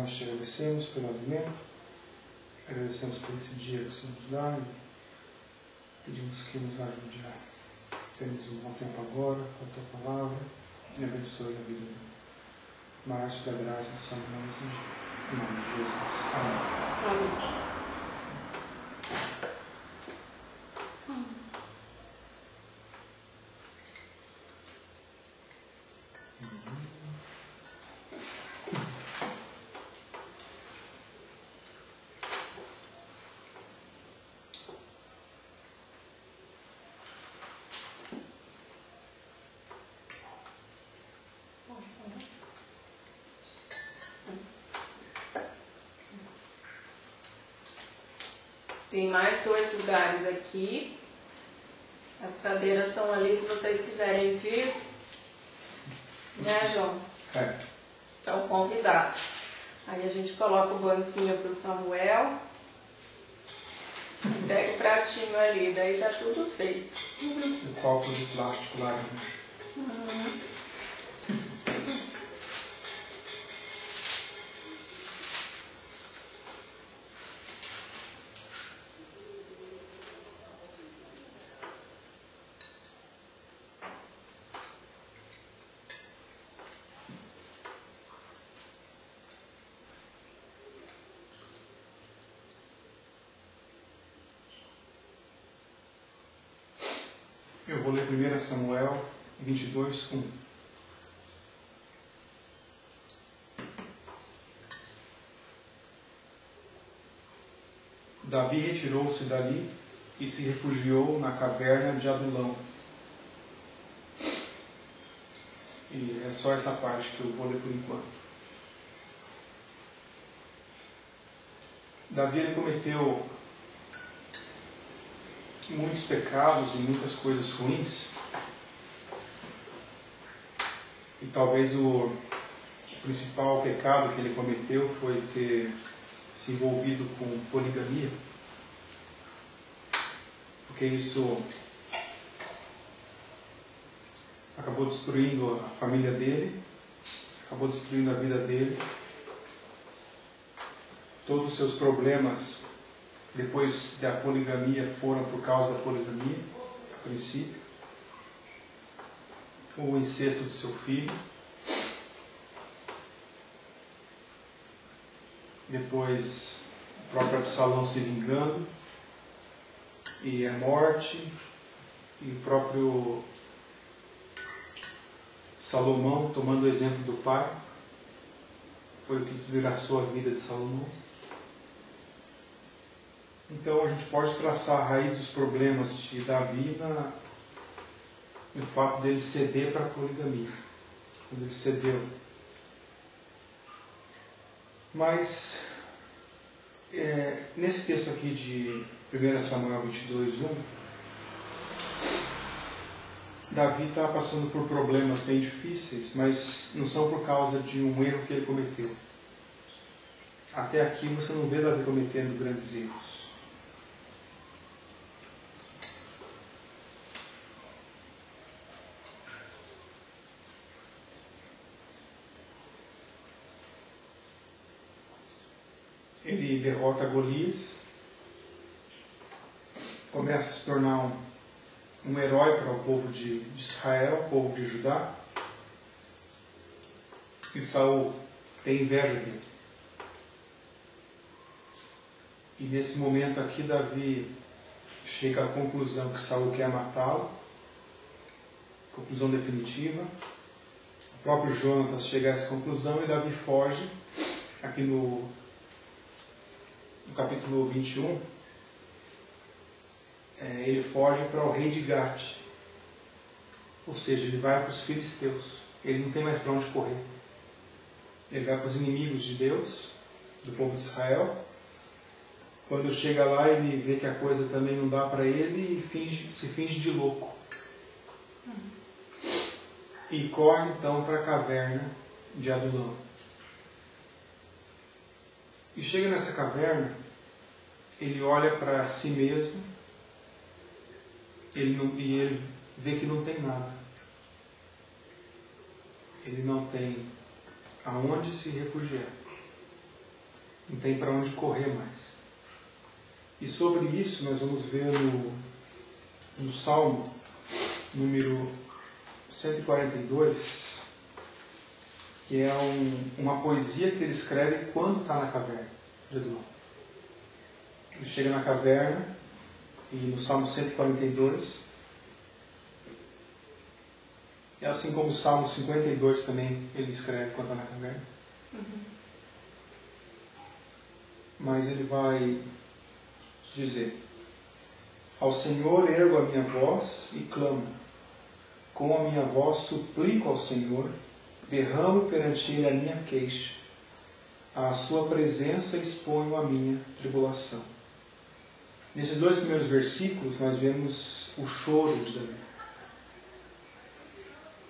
nós te agradecemos pelo alimento, agradecemos por esse dia que o Senhor nos dá e pedimos que nos ajude a termos um bom tempo agora com a Tua Palavra e abençoe a vida do Márcio, da Graça do Samuel nesse dia. Em nome de Jesus. Amém. Amém. Tem mais 2 lugares aqui. As cadeiras estão ali se vocês quiserem vir. Né, João? É. Estão convidados. Aí a gente coloca o banquinho para o Samuel. Pega o pratinho ali, daí tá tudo feito. O copo de plástico lá. Né? Eu vou ler 1 Samuel 22, 1. Davi retirou-se dali e se refugiou na caverna de Adulão. E é só essa parte que eu vou ler por enquanto. Davi ele cometeu muitos pecados e muitas coisas ruins. E talvez o principal pecado que ele cometeu foi ter se envolvido com poligamia. Porque isso acabou destruindo a família dele, acabou destruindo a vida dele. Todos os seus problemas depois da poligamia foram por causa da poligamia, a princípio. O incesto do seu filho. Depois o próprio Absalão se vingando. E a morte. E o próprio Salomão tomando o exemplo do pai. Foi o que desgraçou a vida de Salomão. Então a gente pode traçar a raiz dos problemas de Davi no fato dele ceder para a poligamia, quando ele cedeu. Mas nesse texto aqui de 1 Samuel 22, 1, Davi está passando por problemas bem difíceis, mas não são por causa de um erro que ele cometeu. Até aqui você não vê Davi cometendo grandes erros. Ele derrota Golias, começa a se tornar um herói para o povo de Israel, o povo de Judá. E Saul tem inveja dele. E nesse momento aqui Davi chega à conclusão que Saul quer matá-lo, conclusão definitiva. O próprio Jonatas chega a essa conclusão e Davi foge. Aqui no capítulo 21, ele foge para o rei de Gate, ou seja, ele vai para os filisteus, ele não tem mais para onde correr, ele vai para os inimigos de Deus, do povo de Israel. Quando chega lá ele vê que a coisa também não dá para ele e se finge de louco, e corre então para a caverna de Adulão. E chega nessa caverna, ele olha para si mesmo e ele vê que não tem nada. Ele não tem aonde se refugiar. não tem para onde correr mais. E sobre isso nós vamos ver no Salmo número 142, que é uma poesia que ele escreve quando está na caverna de Adulão. Ele chega na caverna e no Salmo 142, e assim como o Salmo 52 também ele escreve quando está na caverna. Mas ele vai dizer: ao Senhor ergo a minha voz e clamo, com a minha voz suplico ao Senhor, derramo perante Ele a minha queixa, à sua presença exponho a minha tribulação. Nesses dois primeiros versículos nós vemos o choro de Davi.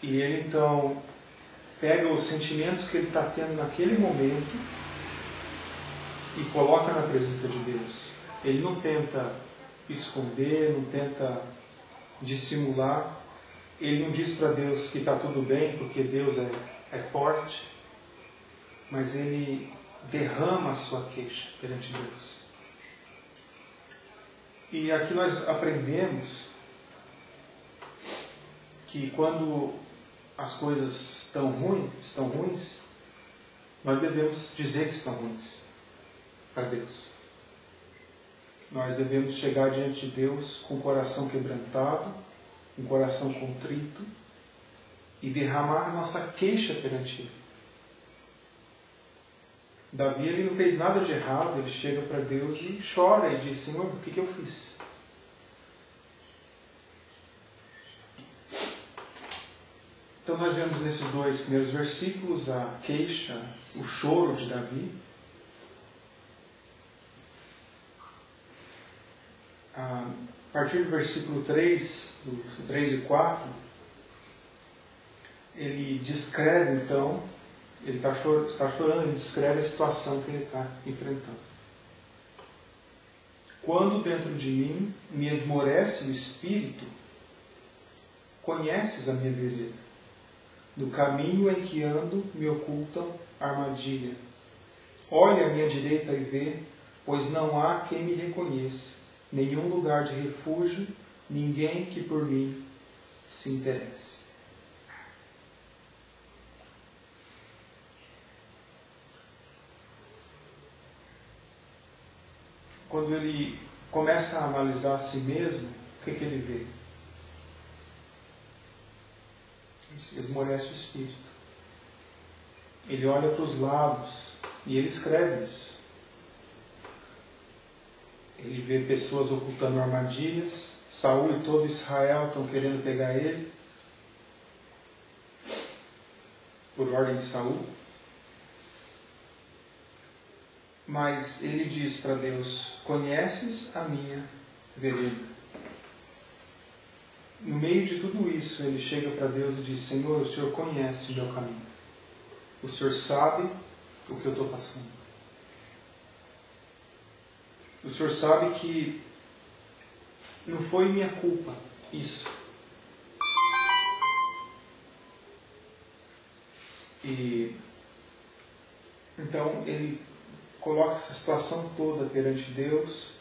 E ele então pega os sentimentos que ele está tendo naquele momento e coloca na presença de Deus. Ele não tenta esconder, não tenta dissimular. Ele não diz para Deus que está tudo bem, porque Deus é forte. Mas ele derrama a sua queixa perante Deus. E aqui nós aprendemos que quando as coisas estão ruins, nós devemos dizer que estão ruins para Deus. Nós devemos chegar diante de Deus com o coração quebrantado, com o coração contrito e derramar a nossa queixa perante Ele. Davi, ele não fez nada de errado, ele chega para Deus e chora e diz: Senhor, o que eu fiz? Então nós vemos nesses dois primeiros versículos a queixa, o choro de Davi. A partir do versículo 3, do 3 e 4, ele descreve então, ele está chorando, ele descreve a situação que ele está enfrentando. Quando dentro de mim me esmorece o espírito, conheces a minha vereda. Do caminho em que ando me ocultam armadilha. Olha à minha direita e vê, pois não há quem me reconheça, nenhum lugar de refúgio, ninguém que por mim se interesse. Quando ele começa a analisar a si mesmo, o que ele vê? Esmorece o espírito. Ele olha para os lados e ele escreve isso. Ele vê pessoas ocultando armadilhas. Saul e todo Israel estão querendo pegar ele, por ordem de Saul. Mas ele diz para Deus: conheces a minha vereda. No meio de tudo isso, ele chega para Deus e diz: Senhor, o Senhor conhece o meu caminho. O Senhor sabe o que eu estou passando. O Senhor sabe que não foi minha culpa isso. E então ele coloca essa situação toda perante Deus,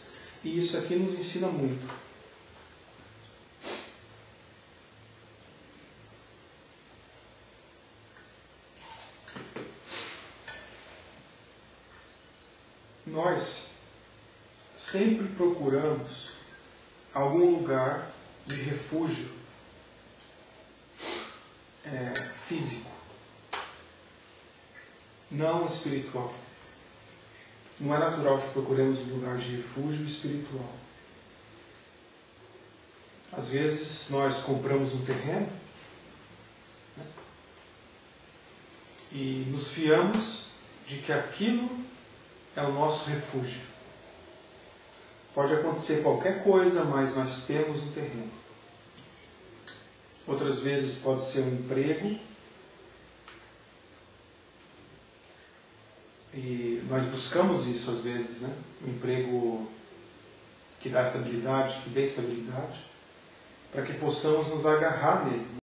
e isso aqui nos ensina muito. Nós sempre procuramos algum lugar de refúgio físico, não espiritual. Não é natural que procuremos um lugar de refúgio espiritual. Às vezes nós compramos um terreno, né, e nos fiamos de que aquilo é o nosso refúgio. Pode acontecer qualquer coisa, mas nós temos um terreno. Outras vezes pode ser um emprego. E nós buscamos isso às vezes, né? Um emprego que dá estabilidade, que dê estabilidade, para que possamos nos agarrar nele,